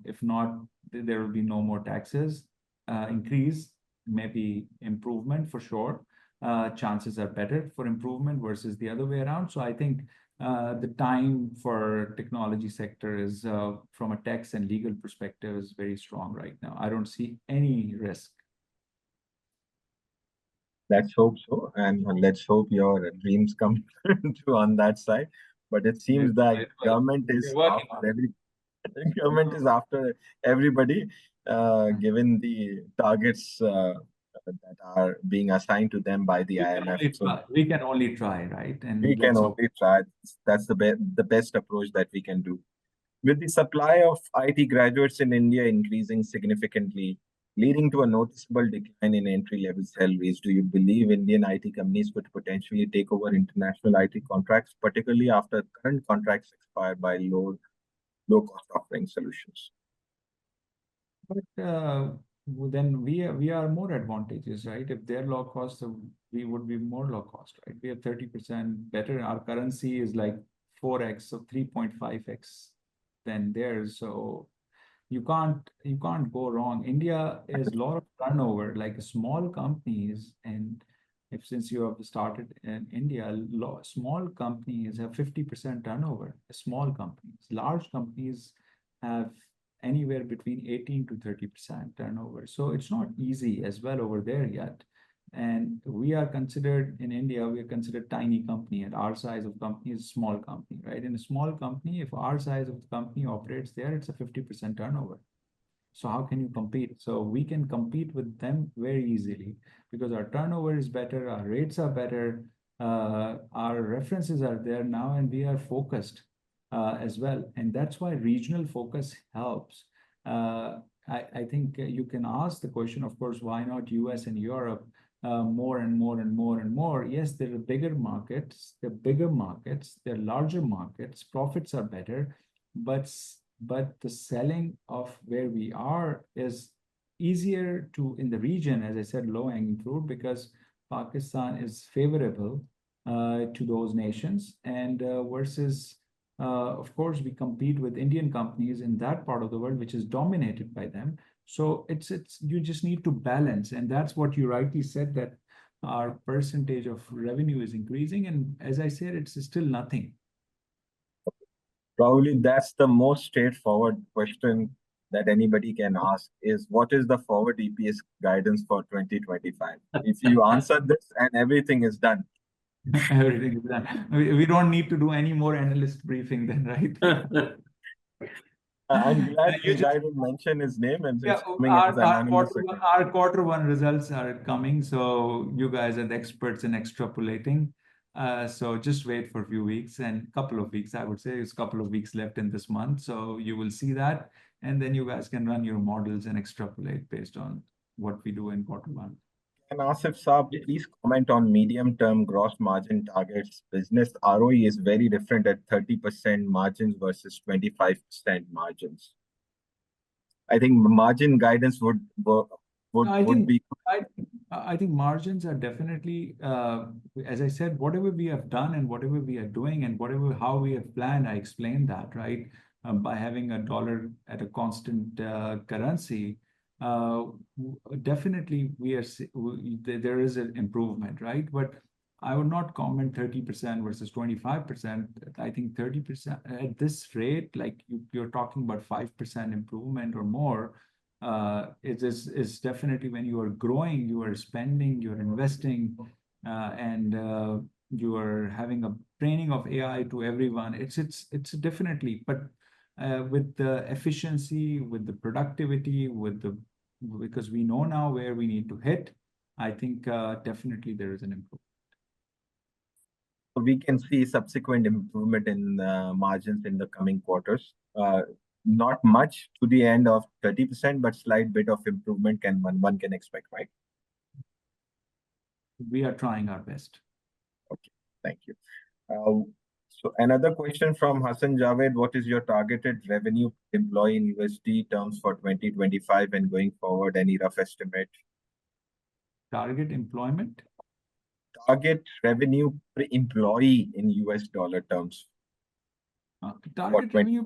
if not, there will be no more taxes increase, maybe improvement for sure. Chances are better for improvement versus the other way around. So I think the time for technology sector is from a tax and legal perspective is very strong right now. I don't see any risk.
Let's hope so, and let's hope your dreams come true on that side. But it seems that government is government is after everybody, given the targets that are being assigned to them by the IMF. So
We can only try, right? And
we can
let's hope.
only try. That's the best approach that we can do. With the supply of IT graduates in India increasing significantly, leading to a noticeable decline in entry-level salaries, do you believe Indian IT companies could potentially take over international IT contracts, particularly after current contracts expire by low-cost offering solutions?
But then we are more advantageous, right? If they're low cost, so we would be more low cost, right? We are 30% better. Our currency is like 4x, so 3.5x than theirs. So you can't go wrong. India is a lot of turnover, like small companies, and if since you have started in India, small companies have 50% turnover. Small companies, large companies have anywhere between 18 to 30% turnover. So it's not easy as well over there yet. And we are considered in India, we are considered tiny company, and our size of company is small company, right? In a small company, if our size of the company operates there, it's a 50% turnover. So how can you compete? So we can compete with them very easily because our turnover is better, our rates are better, our references are there now, and we are focused as well. And that's why regional focus helps. I think you can ask the question, of course, why not US and Europe more and more and more and more? Yes, there are bigger markets, they're larger markets, profits are better, but the selling of where we are is easier to in the region, as I said, low-hanging fruit, because Pakistan is favorable to those nations, and versus of course we compete with Indian companies in that part of the world which is dominated by them. So it's you just need to balance, and that's what you rightly said, that our percentage of revenue is increasing, and as I said, it's still nothing.
Probably that's the most straightforward question that anybody can ask is, what is the forward EPS guidance for 2025? If you answer this and everything is done.
Everything is done. We don't need to do any more analyst briefing then, right?
I'm glad
You
this guy didn't mention his name and
Yeah,
it's coming as anonymous.
our quarter one results are coming, so you guys are the experts in extrapolating. So just wait for a few weeks and a couple of weeks, I would say. It's a couple of weeks left in this month, so you will see that, and then you guys can run your models and extrapolate based on what we do in quarter one.
And Asif Saab, please comment on medium-term gross margin targets. Business ROE is very different at 30% margins versus 25% margins. I think margin guidance would be.
I think margins are definitely, as I said, whatever we have done and whatever we are doing and how we have planned, I explained that, right? By having a dollar at a constant currency, definitely there is an improvement, right? But I would not comment 30% versus 25%. I think 30% at this rate, like you're talking about 5% improvement or more. It is definitely when you are growing, you are spending, you're investing, and you are having a training of AI to everyone. It's definitely, but with the efficiency, with the productivity, because we know now where we need to hit, I think definitely there is an improvement.
We can see subsequent improvement in margins in the coming quarters. Not much to the end of 30%, but slight bit of improvement one can expect, right?
We are trying our best.
Okay, thank you. So another question from Hassan Javed: what is your targeted revenue per employee in USD terms for 2025 and going forward? Any rough estimate?
Target employment?
Target revenue per employee in US dollar terms.
Target revenue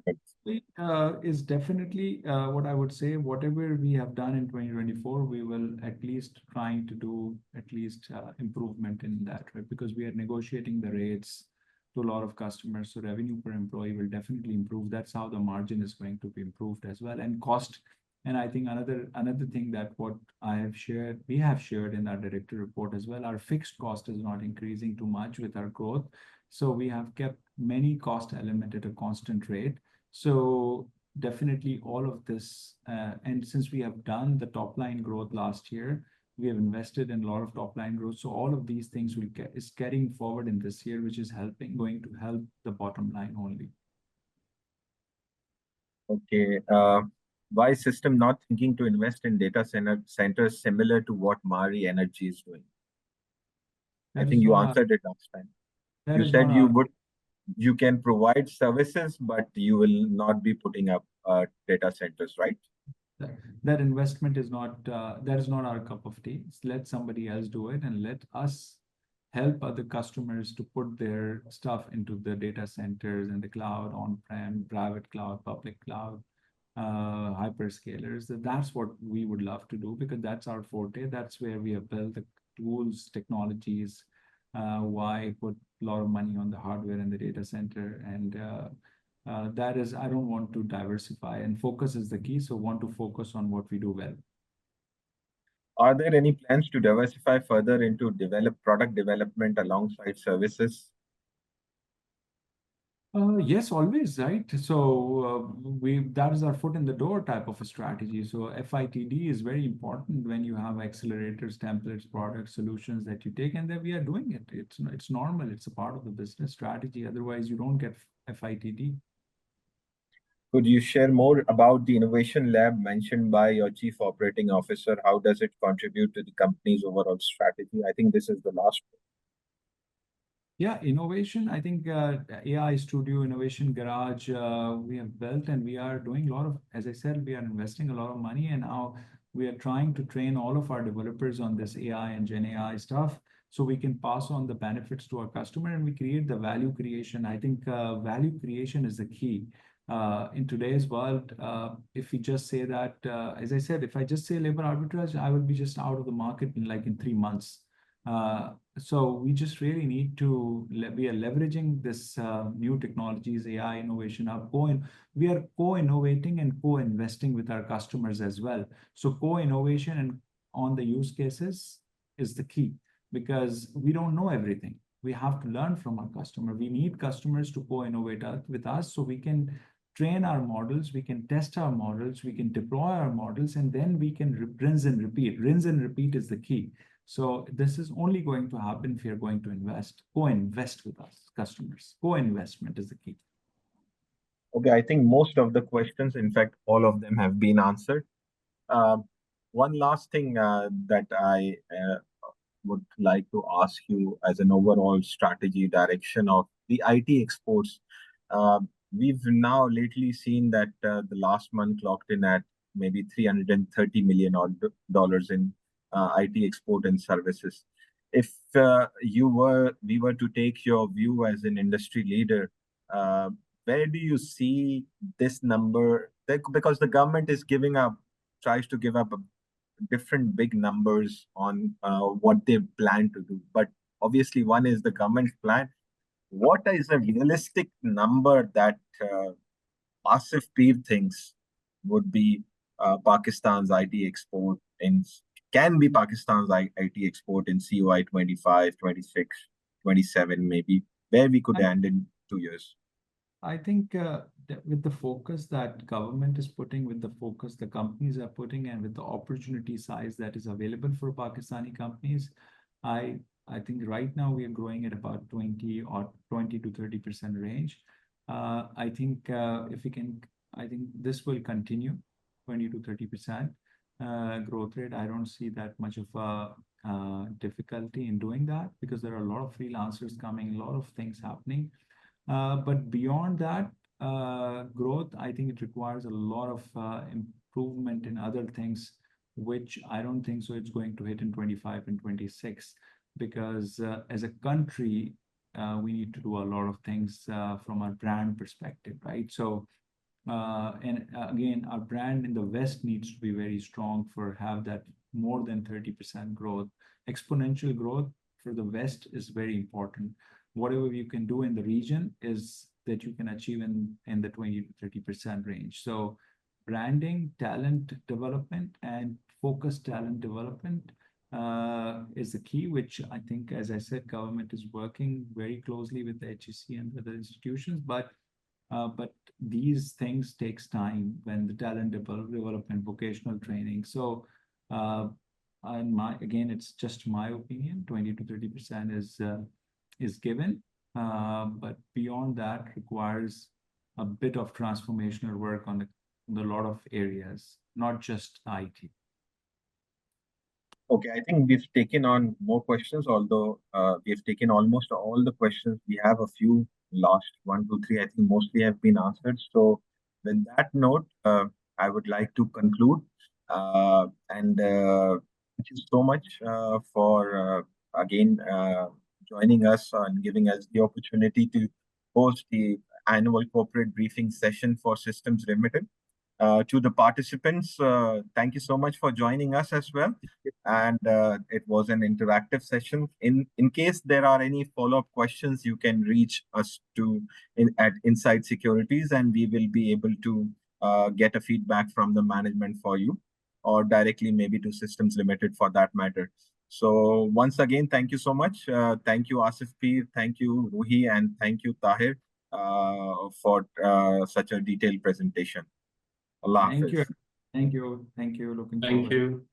is definitely what I would say. Whatever we have done in 2024, we will at least trying to do at least improvement in that, right? Because we are negotiating the rates to a lot of customers. So revenue per employee will definitely improve. That's how the margin is going to be improved as well. And cost. And I think another thing that what we have shared in our director report as well, our fixed cost is not increasing too much with our growth. So we have kept many cost element at a constant rate. So definitely all of this, and since we have done the top line growth last year, we have invested in a lot of top line growth. So all of these things is carrying forward in this year, which is going to help the bottom line only.
Okay. Why is system not thinking to invest in data centers similar to what Mari Energy is doing? I think you answered it last time. You said you can provide services, but you will not be putting up data centers, right?
That investment is not that is not our cup of tea. Let somebody else do it, and let us help other customers to put their stuff into the data centers and the cloud, on-prem, private cloud, public cloud, hyperscalers. That's what we would love to do, because that's our forte. That's where we have built the tools, technologies. Why put a lot of money on the hardware and the data center, and that is, I don't want to diversify, and focus is the key. So want to focus on what we do well.
Are there any plans to diversify further into product development alongside services?
Yes, always, right? So that is our foot in the door type of a strategy. So FITD is very important when you have accelerators, templates, product solutions that you take, and then we are doing it. It's normal. It's a part of the business strategy. Otherwise, you don't get FITD.
Could you share more about the innovation lab mentioned by your chief operating officer? How does it contribute to the company's overall strategy? I think this is the last one.
Yeah, innovation. I think AI Studio, Innovation Garage, we have built, and we are doing a lot of, as I said, we are investing a lot of money, and now we are trying to train all of our developers on this AI and Gen AI stuff, so we can pass on the benefits to our customer, and we create the value creation. I think value creation is the key. In today's world, if we just say that, as I said, if I just say labor arbitrage, I will be just out of the market in 3 months. So we just really need to, we are leveraging this new technologies, AI innovation. We are co-innovating and co-investing with our customers as well. So co-innovation and on the use cases is the key, because we don't know everything. We have to learn from our customer. We need customers to co-innovate with us, so we can train our models, we can test our models, we can deploy our models, and then we can rinse and repeat. Rinse and repeat is the key. So this is only going to happen if you're going to co-invest with us, customers. Co-investment is the key.
Okay, I think most of the questions, in fact, all of them have been answered. One last thing that I would like to ask you as an overall strategy direction of the IT exports. We've now lately seen that the last month clocked in at maybe $330 million in IT export and services. If we were to take your view as an industry leader, where do you see this number? Because the government tries to give up different big numbers on what they plan to do. But obviously, one is the government's plan. What is a realistic number that Asif Peer thinks would be Pakistan's IT export can be Pakistan's IT export in CY 25, 26, 27, maybe, where we could end in 2 years?
I think with the focus that government is putting, with the focus the companies are putting, and with the opportunity size that is available for Pakistani companies, I think right now we are growing at about 20 to 30% range. I think I think this will continue 20 to 30% growth rate. I don't see that much of a difficulty in doing that, because there are a lot of freelancers coming, a lot of things happening. But beyond that growth, I think it requires a lot of improvement in other things, which I don't think so it's going to hit in 25 and 26, because as a country, we need to do a lot of things from our brand perspective, right? So, and again, our brand in the West needs to be very strong have that more than 30% growth. Exponential growth for the West is very important. whatever you can do in the region is that you can achieve in the 20 to 30% range. So branding, talent development, and focused talent development is the key, which I think, as I said, government is working very closely with the HEC and other institutions, but these things takes time when the talent development, vocational training. So again, it's just my opinion, 20 to 30% is given, but beyond that requires a bit of transformational work on a lot of areas, not just IT.
Okay, I think we've taken on more questions, although we've taken almost all the questions. We have a few last 1, 2, 3. I think mostly have been answered. So with that note, I would like to conclude. And thank you so much for again joining us and giving us the opportunity to host the annual corporate briefing session for Systems Limited. To the participants, thank you so much for joining us as well. And it was an interactive session. In case there are any follow-up questions, you can reach us at Inside Securities, and we will be able to get a feedback from the management for you, or directly maybe to Systems Limited for that matter. So once again, thank you so much. Thank you, Asif Peer. Thank you, Ruhi, and thank you, Tahir, for such a detailed presentation. Allah
Thank you.
Hafiz.
Thank you. Thank you. Looking
Thank
forward.
you.